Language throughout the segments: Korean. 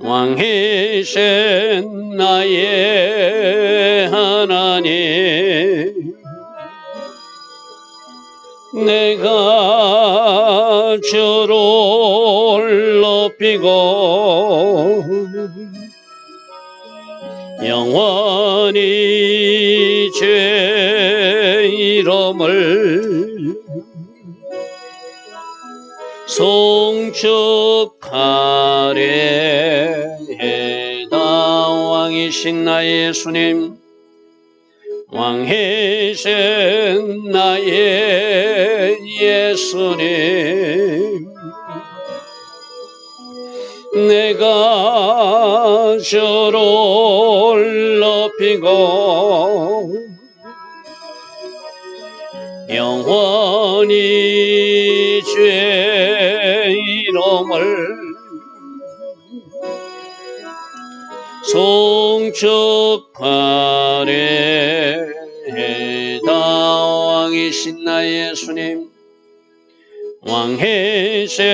왕이신 나의 하나님, 내가 주를 높이고 영원히 주의 이름을 송축하리이다. 왕이신 나의 예수님, 왕이신 나의 예수님, 내가 주를 높이고 영원히 주의 이름을 송축하리이다. 왕이신 나의 예수님, 왕이신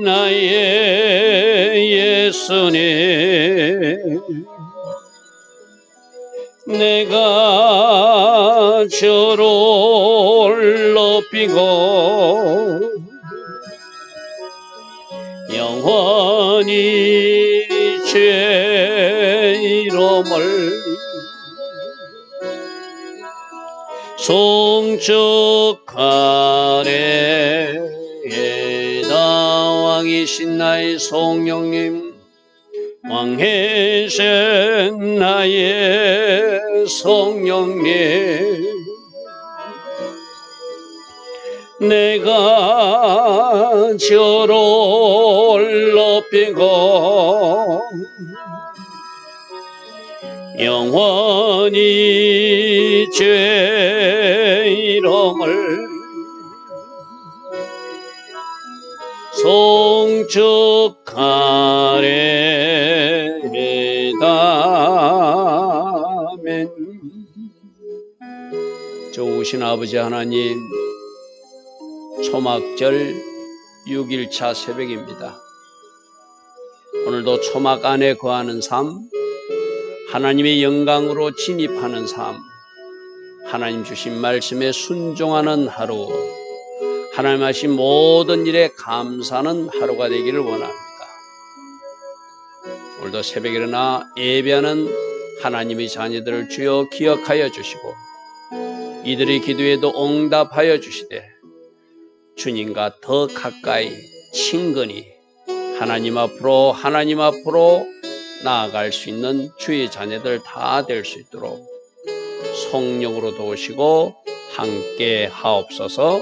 나의 예수님, 내가 주를 높이고 영원히 주의 이름을 송축하리이다. 왕이신 나의 성령님, 왕이신 나의 성령님, 내가 주를 높이고 영원히 주의 이름을 송축하리이다. 아멘. 좋으신 아버지 하나님, 초막절 6일차 새벽입니다. 오늘도 초막 안에 거하는 삶, 하나님의 영광으로 진입하는 삶, 하나님 주신 말씀에 순종하는 하루, 하나님 하신 모든 일에 감사하는 하루가 되기를 원합니다. 오늘도 새벽에 일어나 예배하는 하나님의 자녀들을 주여 기억하여 주시고 이들의 기도에도 응답하여 주시되 주님과 더 가까이 친근히 하나님 앞으로 나아갈 수 있는 주의 자녀들 다 될 수 있도록 성령으로 도우시고 함께 하옵소서.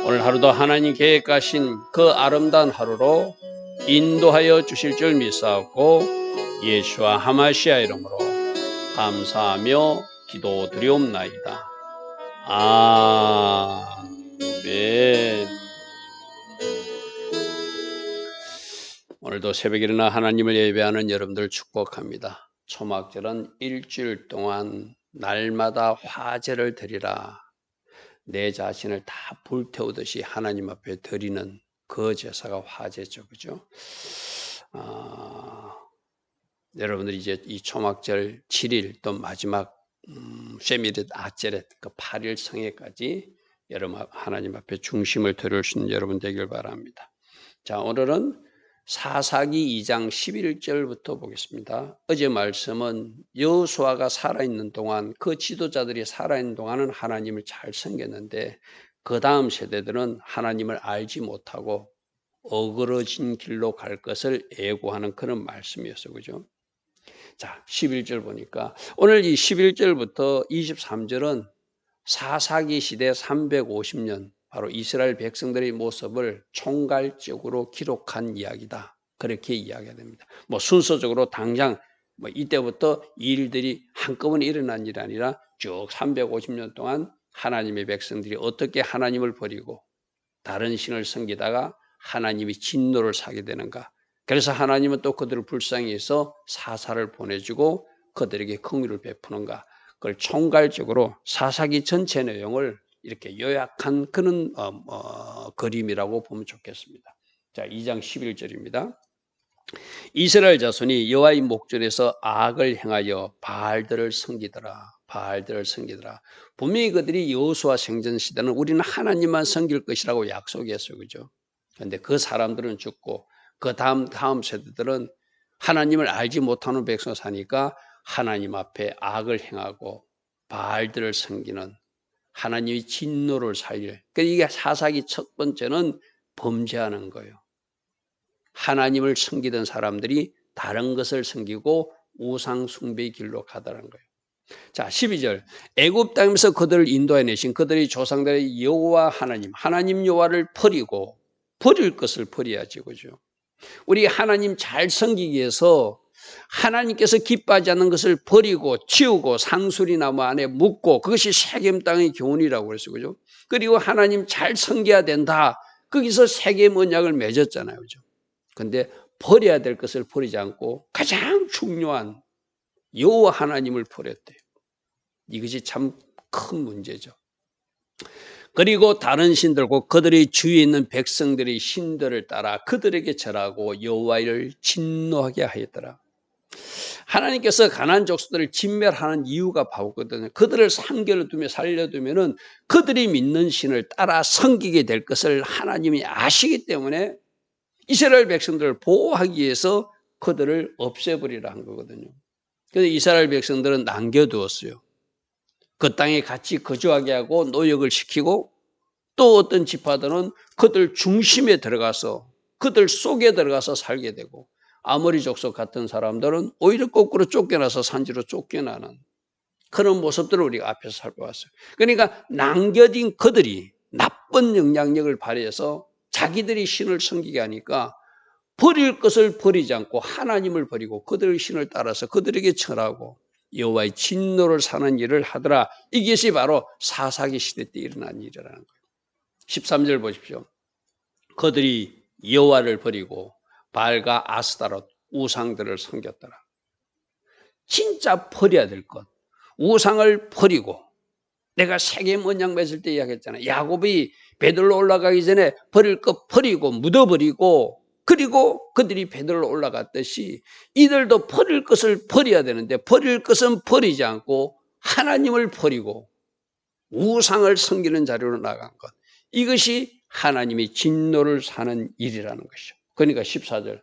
오늘 하루도 하나님 계획하신 그 아름다운 하루로 인도하여 주실 줄 믿사옵고 예수와 하마시아 이름으로 감사하며 기도드리옵나이다. 아멘. 오늘도 새벽에 일어나 하나님을 예배하는 여러분들 축복합니다. 초막절은 일주일 동안 날마다 화제를 드리라. 내 자신을 다 불태우듯이 하나님 앞에 드리는 그 제사가 화제죠. 그죠? 여러분들이 이제 이 초막절 7일 또 마지막 쉐미릿 아제렛 그 8일 성회까지 여러분 하나님 앞에 중심을 드릴 수 있는 여러분 되길 바랍니다. 자, 오늘은 사사기 2장 11절부터 보겠습니다. 어제 말씀은 여호수아가 살아있는 동안 그 지도자들이 살아있는 동안은 하나님을 잘 섬겼는데 그 다음 세대들은 하나님을 알지 못하고 어그러진 길로 갈 것을 애고하는 그런 말씀이었어요. 그죠? 자, 11절 보니까 오늘 이 11절부터 23절은 사사기 시대 350년 바로 이스라엘 백성들의 모습을 총괄적으로 기록한 이야기다. 그렇게 이야기가 됩니다. 뭐 순서적으로 당장 뭐 이때부터 이 일들이 한꺼번에 일어난 일이 아니라 쭉 350년 동안 하나님의 백성들이 어떻게 하나님을 버리고 다른 신을 섬기다가 하나님이 진노를 사게 되는가. 그래서 하나님은 또 그들을 불쌍히 해서 사사를 보내주고 그들에게 긍휼을 베푸는가. 그걸 총괄적으로 사사기 전체 내용을 이렇게 요약한 그런 그림이라고 보면 좋겠습니다. 자, 2장 11절입니다. 이스라엘 자손이 여호와의 목전에서 악을 행하여 바알들을 섬기더라. 바알들을 섬기더라. 분명히 그들이 여호수아 생전 시대는 우리는 하나님만 섬길 것이라고 약속했어요. 그죠? 그런데 그 사람들은 죽고 그 다음 세대들은 하나님을 알지 못하는 백성 사니까 하나님 앞에 악을 행하고 바알들을 섬기는 하나님의 진노를 살릴. 그러니까 이게 사사기 첫 번째는 범죄하는 거예요. 하나님을 섬기던 사람들이 다른 것을 섬기고 우상 숭배의 길로 가더라는 거예요. 자, 12절. 애굽 땅에서 그들을 인도해 내신 그들의 조상들의 여호와 하나님 여호와를 버릴 것을 버려야지, 그죠? 우리 하나님 잘 섬기기 위해서 하나님께서 기뻐하지 않는 것을 버리고 치우고 상수리 나무 안에 묻고 그것이 세겜 땅의 교훈이라고 그랬어요. 그죠? 그리고 하나님 잘 섬겨야 된다. 거기서 세겜 언약을 맺었잖아요. 그죠? 근데 버려야 될 것을 버리지 않고 가장 중요한 여호와 하나님을 버렸대요. 이것이 참 큰 문제죠. 그리고 다른 신들과 그들의 주위에 있는 백성들의 신들을 따라 그들에게 절하고 여호와를 진노하게 하였더라. 하나님께서 가나안 족속들을 진멸하는 이유가 바보거든요. 그들을 상계로 두며 살려두면은 그들이 믿는 신을 따라 섬기게 될 것을 하나님이 아시기 때문에 이스라엘 백성들을 보호하기 위해서 그들을 없애버리라 한 거거든요. 그래서 이스라엘 백성들은 남겨두었어요. 그 땅에 같이 거주하게 하고 노역을 시키고 또 어떤 지파들은 그들 중심에 들어가서 그들 속에 들어가서 살게 되고 아모리 족속 같은 사람들은 오히려 거꾸로 쫓겨나서 산지로 쫓겨나는 그런 모습들을 우리가 앞에서 살펴봤어요. 그러니까 남겨진 그들이 나쁜 영향력을 발휘해서 자기들이 신을 섬기게 하니까 버릴 것을 버리지 않고 하나님을 버리고 그들의 신을 따라서 그들에게 절하고 여호와의 진노를 사는 일을 하더라. 이것이 바로 사사기 시대 때 일어난 일이라는 거예요. 13절 보십시오. 그들이 여호와를 버리고 바알과 아스타롯 우상들을 섬겼더라. 진짜 버려야 될 것. 우상을 버리고 내가 세겜 언약 맺을 때 이야기했잖아요. 야곱이 베들로 올라가기 전에 버릴 것 버리고 묻어버리고 그리고 그들이 베들로 올라갔듯이 이들도 버릴 것을 버려야 되는데 버릴 것은 버리지 않고 하나님을 버리고 우상을 섬기는 자리로 나간 것. 이것이 하나님이 진노를 사는 일이라는 것이죠. 그러니까 14절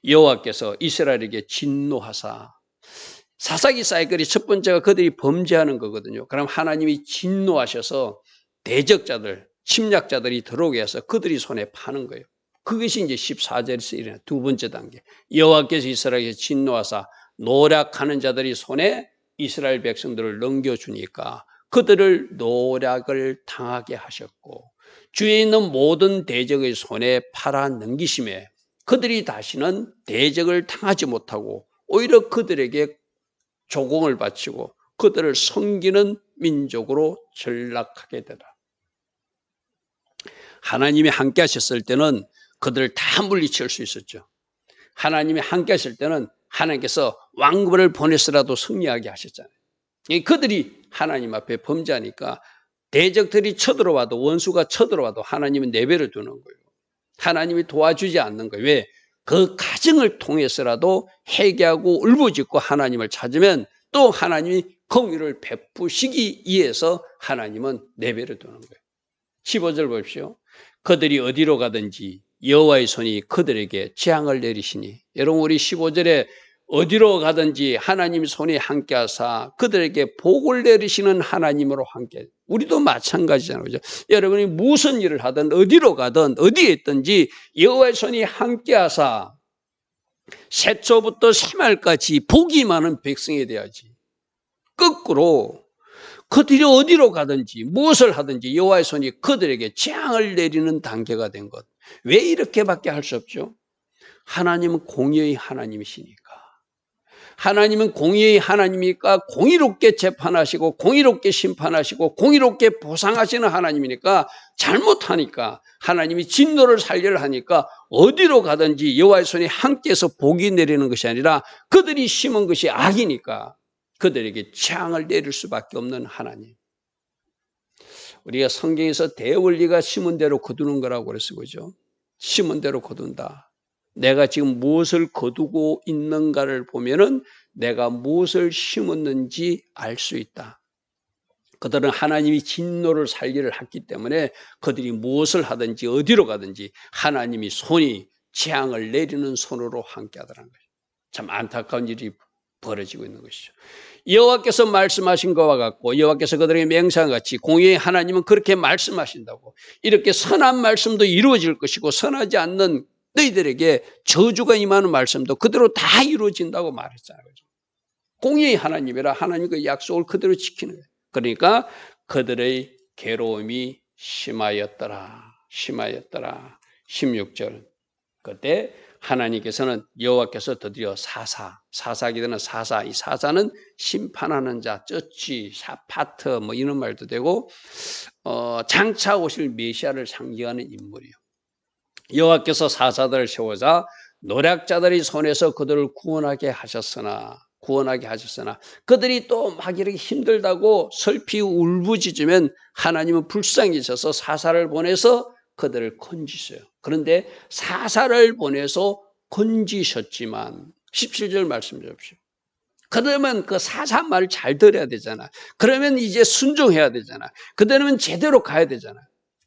여호와께서 이스라엘에게 진노하사 사사기 사이클이 첫 번째가 그들이 범죄하는 거거든요. 그럼 하나님이 진노하셔서 대적자들, 침략자들이 들어오게 해서 그들이 손에 파는 거예요. 그것이 이제 14절에서 일어나는 두 번째 단계. 여호와께서 이스라엘에게 진노하사 노략하는 자들이 손에 이스라엘 백성들을 넘겨주니까 그들을 노략을 당하게 하셨고 주위에 있는 모든 대적의 손에 팔아 넘기심에 그들이 다시는 대적을 당하지 못하고 오히려 그들에게 조공을 바치고 그들을 섬기는 민족으로 전락하게 되라. 하나님이 함께 하셨을 때는 그들을 다 물리칠 수 있었죠. 하나님이 함께 하실 때는 하나님께서 왕벌을 보내서라도 승리하게 하셨잖아요. 그들이 하나님 앞에 범죄하니까 대적들이 쳐들어와도 원수가 쳐들어와도 하나님은 내버려 두는 거예요. 하나님이 도와주지 않는 거예요. 왜? 그 가정을 통해서라도 회개하고 울부짖고 하나님을 찾으면 또 하나님이 긍휼을 베푸시기 위해서 하나님은 내버려 두는 거예요. 15절 보십시오. 그들이 어디로 가든지 여호와의 손이 그들에게 재앙을 내리시니 여러분 우리 15절에 어디로 가든지 하나님 손이 함께하사 그들에게 복을 내리시는 하나님으로 함께. 우리도 마찬가지잖아요. 그죠? 여러분이 무슨 일을 하든 어디로 가든 어디에 있든지 여호와의 손이 함께하사 새초부터 새말까지 복이 많은 백성이 돼야지. 거꾸로 그들이 어디로 가든지 무엇을 하든지 여호와의 손이 그들에게 재앙을 내리는 단계가 된 것. 왜 이렇게밖에 할 수 없죠? 하나님은 공의의 하나님이시니까. 하나님은 공의의 하나님이니까 공의롭게 재판하시고 공의롭게 심판하시고 공의롭게 보상하시는 하나님이니까 잘못하니까 하나님이 진노를 살려를 하니까 어디로 가든지 여호와의 손이 함께해서 복이 내리는 것이 아니라 그들이 심은 것이 악이니까 그들에게 재앙을 내릴 수밖에 없는 하나님. 우리가 성경에서 대원리가 심은 대로 거두는 거라고 그랬어요. 그죠? 심은 대로 거둔다. 내가 지금 무엇을 거두고 있는가를 보면은 내가 무엇을 심었는지 알 수 있다. 그들은 하나님이 진노를 살기를 했기 때문에 그들이 무엇을 하든지 어디로 가든지 하나님이 손이 재앙을 내리는 손으로 함께하더라는 거예요. 참 안타까운 일이 벌어지고 있는 것이죠. 여호와께서 말씀하신 것과 같고 여호와께서 그들에게 맹세한 같이 공의의 하나님은 그렇게 말씀하신다고 이렇게 선한 말씀도 이루어질 것이고 선하지 않는 너희들에게 저주가 임하는 말씀도 그대로 다 이루어진다고 말했잖아요. 공의의 하나님이라 하나님 그 약속을 그대로 지키는 거예요. 그러니까 그들의 괴로움이 심하였더라. 16절. 그때 하나님께서는 여호와께서 드디어 사사하게 되는 사사, 이 사사는 심판하는 자, 쩌치, 샤파트 뭐 이런 말도 되고 장차 오실 메시아를 상징하는 인물이요. 여호와께서 사사들을 세우자 노략자들이 손에서 그들을 구원하게 하셨으나 그들이 또 막 이렇게 힘들다고 슬피 울부짖으면 하나님은 불쌍히셔서 사사를 보내서 그들을 건지셔요. 그런데 사사를 보내서 건지셨지만 17절 말씀 주십시오. 그러면 그 사사 말을 잘 들어야 되잖아. 그러면 이제 순종해야 되잖아. 그러면 제대로 가야 되잖아.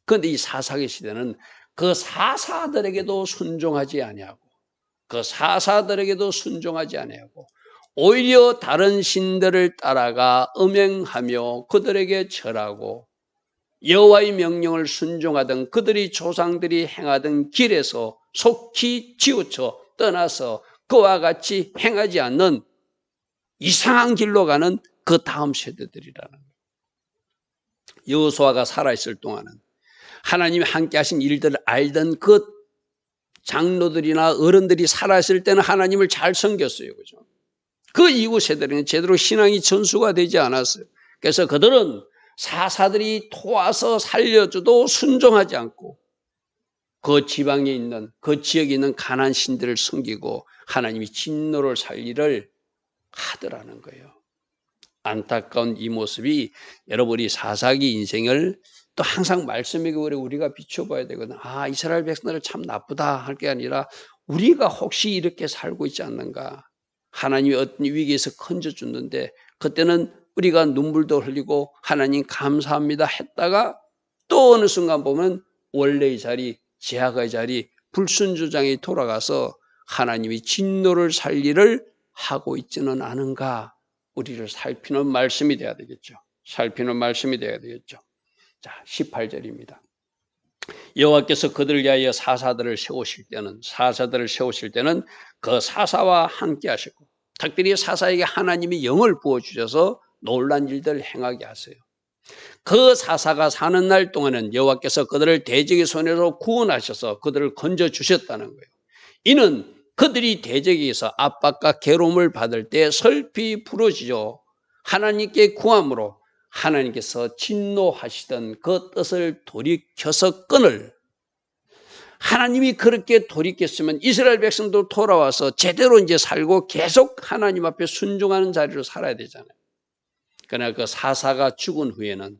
그런데 이 사사의 시대는 그 사사들에게도 순종하지 아니하고 오히려 다른 신들을 따라가 음행하며 그들에게 절하고 여호와의 명령을 순종하던 그들이 조상들이 행하던 길에서 속히 치우쳐 떠나서 그와 같이 행하지 않는 이상한 길로 가는 그 다음 세대들이라는 거예요. 여호수아가 살아있을 동안은 하나님이 함께 하신 일들을 알던 그 장로들이나 어른들이 살아있을 때는 하나님을 잘 섬겼어요. 그죠? 그 이후 세대는 제대로 신앙이 전수가 되지 않았어요. 그래서 그들은 사사들이 도와서 살려줘도 순종하지 않고 그 지방에 있는 그 지역에 있는 가난 신들을 섬기고 하나님이 진노를 살리를 하더라는 거예요. 안타까운 이 모습이 여러분이 사사기 인생을 또 항상 말씀에 우리가 비춰봐야 되거든. 아, 이스라엘 백성들 참 나쁘다 할 게 아니라 우리가 혹시 이렇게 살고 있지 않는가. 하나님이 어떤 위기에서 건져줬는데 그때는 우리가 눈물도 흘리고 하나님 감사합니다 했다가 또 어느 순간 보면 원래의 자리, 제약의 자리, 불순주장이 돌아가서 하나님이 진노를 살리를 하고 있지는 않은가. 우리를 살피는 말씀이 돼야 되겠죠. 자, 18절입니다. 여호와께서 그들을 위하여 사사들을 세우실 때는 그 사사와 함께 하시고 특별히 사사에게 하나님이 영을 부어주셔서 놀란 일들을 행하게 하세요. 그 사사가 사는 날 동안은 여호와께서 그들을 대적의 손에서 구원하셔서 그들을 건져주셨다는 거예요. 이는 그들이 대적에서 압박과 괴로움을 받을 때 슬피 부러지죠. 하나님께 구함으로 하나님께서 진노하시던 그 뜻을 돌이켜서 끊을 하나님이 그렇게 돌이켰으면 이스라엘 백성도 돌아와서 제대로 이제 살고 계속 하나님 앞에 순종하는 자리로 살아야 되잖아요. 그러나 그 사사가 죽은 후에는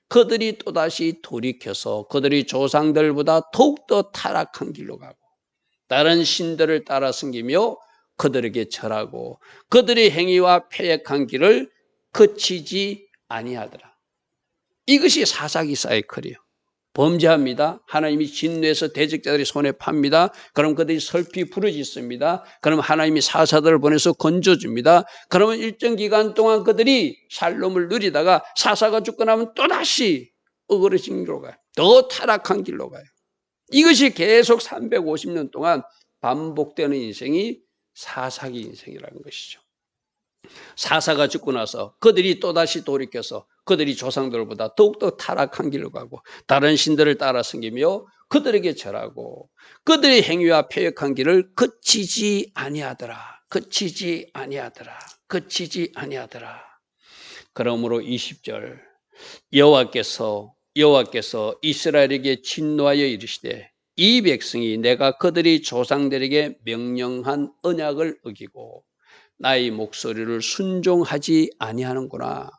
그들이 또다시 돌이켜서 그들이 조상들보다 더욱더 타락한 길로 가고 다른 신들을 따라 섬기며 그들에게 절하고 그들의 행위와 패역한 길을 그치지 아니하더라. 이것이 사사기 사이클이에요. 범죄합니다. 하나님이 진노해서 대적자들이 손에 팝니다. 그럼 그들이 슬피 부르짖습니다. 그럼 하나님이 사사들을 보내서 건져줍니다. 그러면 일정 기간 동안 그들이 샬롬을 누리다가 사사가 죽고 나면 또다시 어그러진 길로 가요. 더 타락한 길로 가요. 이것이 계속 350년 동안 반복되는 인생이 사사기 인생이라는 것이죠. 사사가 죽고 나서 그들이 또다시 돌이켜서 그들이 조상들보다 더욱더 타락한 길로 가고 다른 신들을 따라 섬기며 그들에게 절하고 그들의 행위와 패역한 길을 그치지 아니하더라. 그치지 아니하더라. 그치지 아니하더라. 그러므로 20절 여호와께서 이스라엘에게 진노하여 이르시되 이 백성이 내가 그들이 조상들에게 명령한 언약을 어기고 나의 목소리를 순종하지 아니하는구나.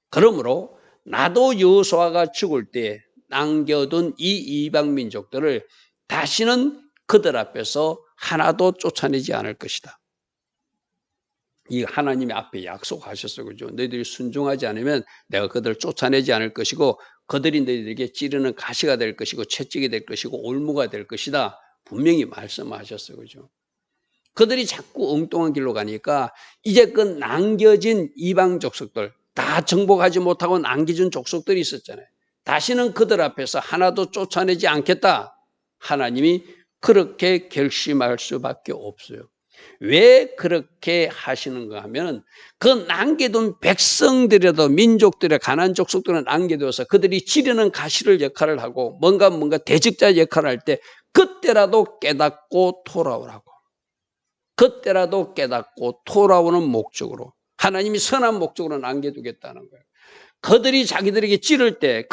그러므로 나도 여호수아가 죽을 때 남겨둔 이 이방 민족들을 다시는 그들 앞에서 하나도 쫓아내지 않을 것이다. 이 하나님이 앞에 약속하셨어요. 그죠? 너희들이 순종하지 않으면 내가 그들을 쫓아내지 않을 것이고 그들이 너희들에게 찌르는 가시가 될 것이고 채찍이 될 것이고 올무가 될 것이다. 분명히 말씀하셨어요. 그죠? 그들이 자꾸 엉뚱한 길로 가니까 이제 그 남겨진 이방 족속들 다 정복하지 못하고 남겨진 족속들이 있었잖아요. 다시는 그들 앞에서 하나도 쫓아내지 않겠다. 하나님이 그렇게 결심할 수밖에 없어요. 왜 그렇게 하시는가 하면 그 남겨둔 백성들에도 민족들의 가난 족속들은 남겨둬서 그들이 지르는 가시를 역할을 하고 뭔가 대적자 역할을 할 때 그때라도 깨닫고 돌아오라고. 그때라도 깨닫고 돌아오는 목적으로 하나님이 선한 목적으로 남겨두겠다는 거예요. 그들이 자기들에게 찌를 때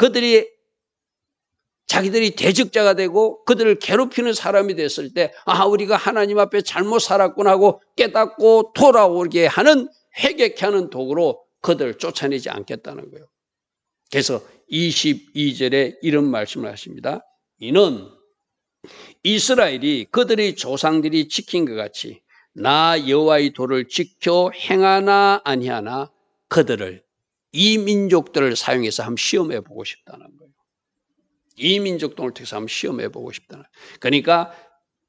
자기들이 대적자가 되고 그들을 괴롭히는 사람이 됐을 때 우리가 하나님 앞에 잘못 살았구나 하고 깨닫고 돌아오게 하는 회개케 하는 도구로 그들을 쫓아내지 않겠다는 거예요. 그래서 22절에 이런 말씀을 하십니다. 이는 이스라엘이 그들의 조상들이 지킨 것 같이 나 여호와의 도를 지켜 행하나 아니하나 그들을 이 민족들을 사용해서 한번 시험해 보고 싶다는 거예요. 이 민족들을 통해서 한번 시험해 보고 싶다는 거예요. 그러니까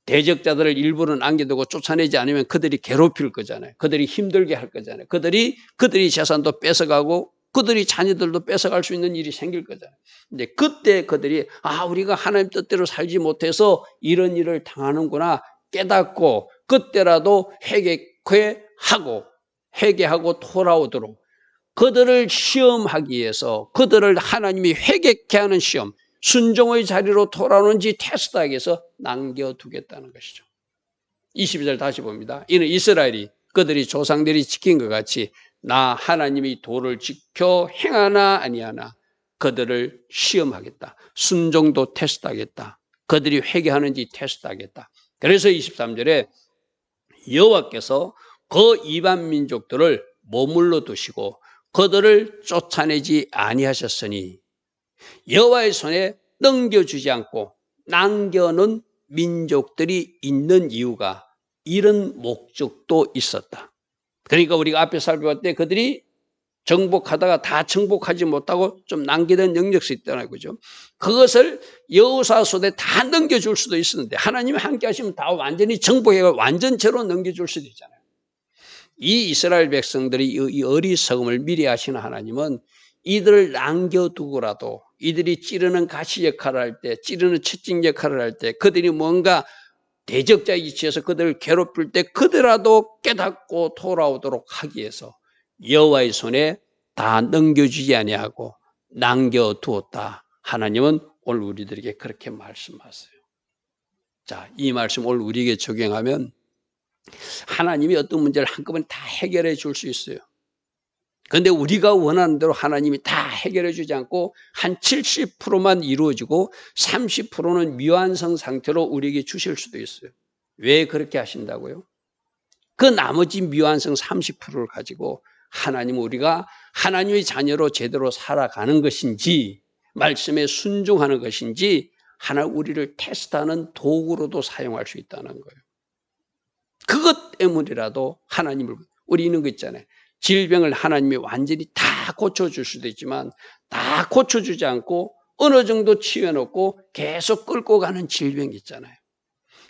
대적자들을 일부는 남겨두고 쫓아내지 않으면 그들이 괴롭힐 거잖아요. 그들이 힘들게 할 거잖아요. 그들이 재산도 뺏어가고 그들이 자녀들도 뺏어갈 수 있는 일이 생길 거잖아요. 근데 그때 그들이 우리가 하나님 뜻대로 살지 못해서 이런 일을 당하는구나 깨닫고 그때라도 회개하고 돌아오도록 그들을 시험하기 위해서 그들을 하나님이 회개케 하는 시험, 순종의 자리로 돌아오는지 테스트하기 위해서 남겨두겠다는 것이죠. 22절 다시 봅니다. 이는 이스라엘이 그들이 조상들이 지킨 것 같이 나 하나님이 도를 지켜 행하나 아니하나 그들을 시험하겠다. 순종도 테스트하겠다. 그들이 회개하는지 테스트하겠다. 그래서 23절에 여호와께서 그 이방 민족들을 머물러 두시고 그들을 쫓아내지 아니하셨으니 여호와의 손에 넘겨주지 않고 남겨놓은 민족들이 있는 이유가 이런 목적도 있었다. 그러니까 우리가 앞에 살펴볼 때 그들이 정복하다가 다 정복하지 못하고 좀 남겨둔 영역이 있다는 거죠. 그것을 여호수아 손에 다 넘겨줄 수도 있었는데 하나님이 함께 하시면 다 완전히 정복해서 완전체로 넘겨줄 수도 있잖아요. 이 이스라엘 백성들이 이 어리석음을 미리 하시는 하나님은 이들을 남겨두고라도 이들이 찌르는 가시 역할을 할 때, 찌르는 채찍 역할을 할 때 그들이 뭔가 대적자 위치에서 그들을 괴롭힐 때 그들라도 깨닫고 돌아오도록 하기 위해서 여호와의 손에 다 넘겨주지 아니하고 남겨두었다. 하나님은 오늘 우리들에게 그렇게 말씀하세요. 자, 이 말씀 오늘 우리에게 적용하면 하나님이 어떤 문제를 한꺼번에 다 해결해 줄 수 있어요. 그런데 우리가 원하는 대로 하나님이 다 해결해 주지 않고 한 70%만 이루어지고 30%는 미완성 상태로 우리에게 주실 수도 있어요. 왜 그렇게 하신다고요? 그 나머지 미완성 30%를 가지고 하나님은 우리가 하나님의 자녀로 제대로 살아가는 것인지 말씀에 순종하는 것인지 하나님 우리를 테스트하는 도구로도 사용할 수 있다는 거예요. 그것 때문이라도 하나님을 우리 있는 거 있잖아요. 질병을 하나님이 완전히 다 고쳐줄 수도 있지만 다 고쳐주지 않고 어느 정도 치유해놓고 계속 끌고 가는 질병이 있잖아요.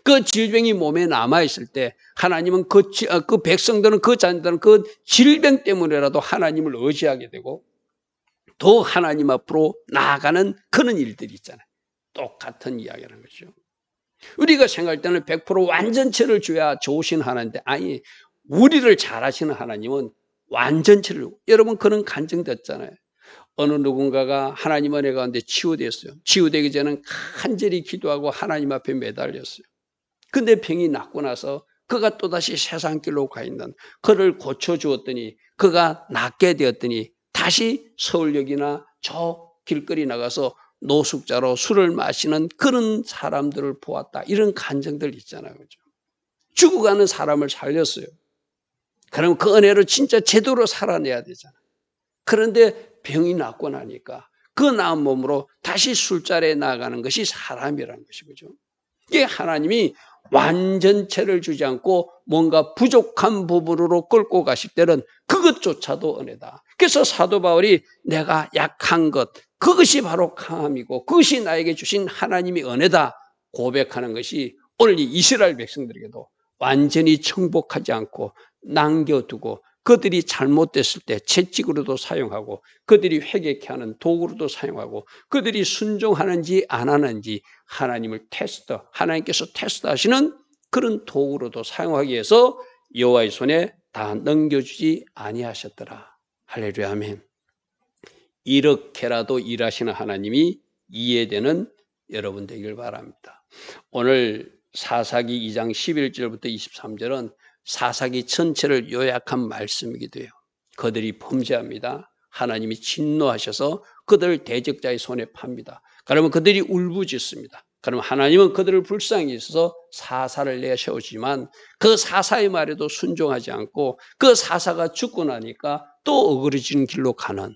그 질병이 몸에 남아있을 때 하나님은 그 백성들은 그 자녀들은 그 질병 때문에라도 하나님을 의지하게 되고 더 하나님 앞으로 나아가는 그런 일들이 있잖아요. 똑같은 이야기라는 거죠. 우리가 생각할 때는 100% 완전체를 줘야 좋으신 하나님인데 아니 우리를 잘 아시는 하나님은 완전체를, 여러분 그런 간증됐잖아요. 어느 누군가가 하나님 은혜 가운데 치유됐어요. 치유되기 전에는 간절히 기도하고 하나님 앞에 매달렸어요. 근데 병이 낫고 나서 그가 또다시 세상길로 가 있는, 그를 고쳐주었더니 그가 낫게 되었더니 다시 서울역이나 저 길거리 나가서 노숙자로 술을 마시는 그런 사람들을 보았다. 이런 간증들 있잖아요. 그죠? 죽어가는 사람을 살렸어요. 그럼 그 은혜로 진짜 제대로 살아내야 되잖아요. 그런데 병이 낫고 나니까 그 나은 몸으로 다시 술자리에 나가는 것이 사람이라는 것이죠. 이게 하나님이 완전체를 주지 않고 뭔가 부족한 부분으로 끌고 가실 때는 그것조차도 은혜다. 그래서 사도 바울이 내가 약한 것, 그것이 바로 강함이고 그것이 나에게 주신 하나님의 은혜다 고백하는 것이 오늘 이 이스라엘 백성들에게도 완전히 정복하지 않고 남겨두고 그들이 잘못됐을 때 채찍으로도 사용하고 그들이 회개케 하는 도구로도 사용하고 그들이 순종하는지 안 하는지 하나님을 하나님께서 테스트하시는 그런 도구로도 사용하기 위해서 여호와의 손에 다 넘겨주지 아니하셨더라. 할렐루야, 아멘. 이렇게라도 일하시는 하나님이 이해되는 여러분 되길 바랍니다. 오늘 사사기 2장 11절부터 23절은 사사기 전체를 요약한 말씀이기도 해요. 그들이 범죄합니다. 하나님이 진노하셔서 그들을 대적자의 손에 팝니다. 그러면 그들이 울부짖습니다. 그럼 하나님은 그들을 불쌍히 여기셔서 사사를 내세우지만 그 사사의 말에도 순종하지 않고 그 사사가 죽고 나니까 또 어그러지는 길로 가는,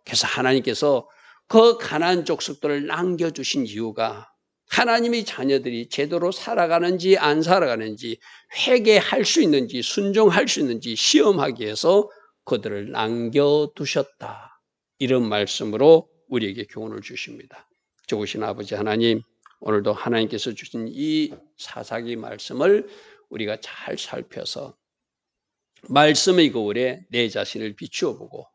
그래서 하나님께서 그 가나안 족속들을 남겨주신 이유가 하나님의 자녀들이 제대로 살아가는지 안 살아가는지 회개할 수 있는지 순종할 수 있는지 시험하기 위해서 그들을 남겨두셨다. 이런 말씀으로 우리에게 교훈을 주십니다. 좋으신 아버지 하나님, 오늘도 하나님께서 주신 이 사사기 말씀을 우리가 잘 살펴서 말씀의 거울에 내 자신을 비추어 보고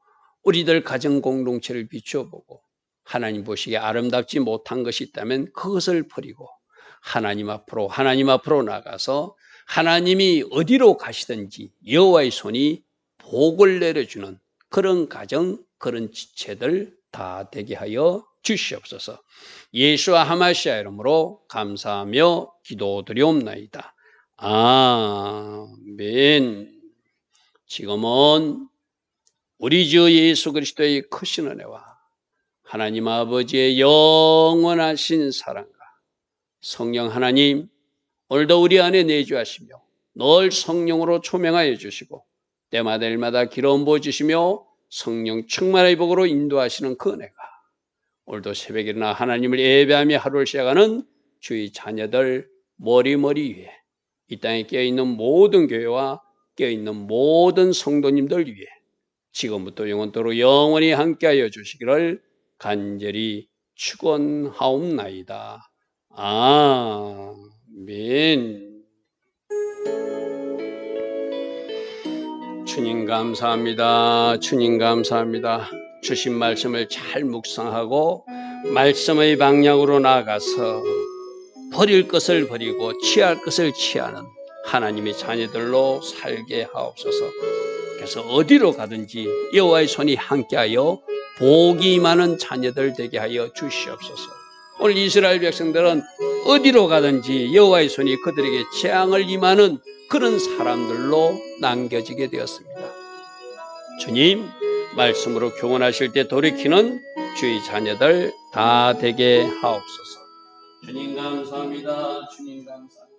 우리들 가정 공동체를 비추어 보고 하나님 보시기에 아름답지 못한 것이 있다면 그것을 버리고 하나님 앞으로 나가서 하나님이 어디로 가시든지 여호와의 손이 복을 내려주는 그런 가정, 그런 지체들 다 되게 하여 주시옵소서. 예수와 하마시아 이름으로 감사하며 기도드리옵나이다. 아멘. 지금은 우리 주 예수 그리스도의 크신 은혜와 하나님 아버지의 영원하신 사랑과 성령 하나님, 오늘도 우리 안에 내주하시며 늘 성령으로 초명하여 주시고 때마다 일마다 기름 부어주시며 성령 충만의 복으로 인도하시는 그 은혜가 오늘도 새벽에 일어나 하나님을 예배하며 하루를 시작하는 주의 자녀들 머리 위에, 이 땅에 깨어있는 모든 교회와 깨어있는 모든 성도님들 위에 지금부터 영원토록 영원히 함께하여 주시기를 간절히 축원하옵나이다. 아멘. 주님 감사합니다. 주님 감사합니다. 주신 말씀을 잘 묵상하고 말씀의 방향으로 나아가서 버릴 것을 버리고 취할 것을 취하는 하나님의 자녀들로 살게 하옵소서. 그래서 어디로 가든지 여호와의 손이 함께하여 복이 많은 자녀들 되게 하여 주시옵소서. 오늘 이스라엘 백성들은 어디로 가든지 여호와의 손이 그들에게 재앙을 임하는 그런 사람들로 남겨지게 되었습니다. 주님, 말씀으로 교훈하실 때 돌이키는 주의 자녀들 다 되게 하옵소서. 주님 감사합니다. 주님 감사합니다.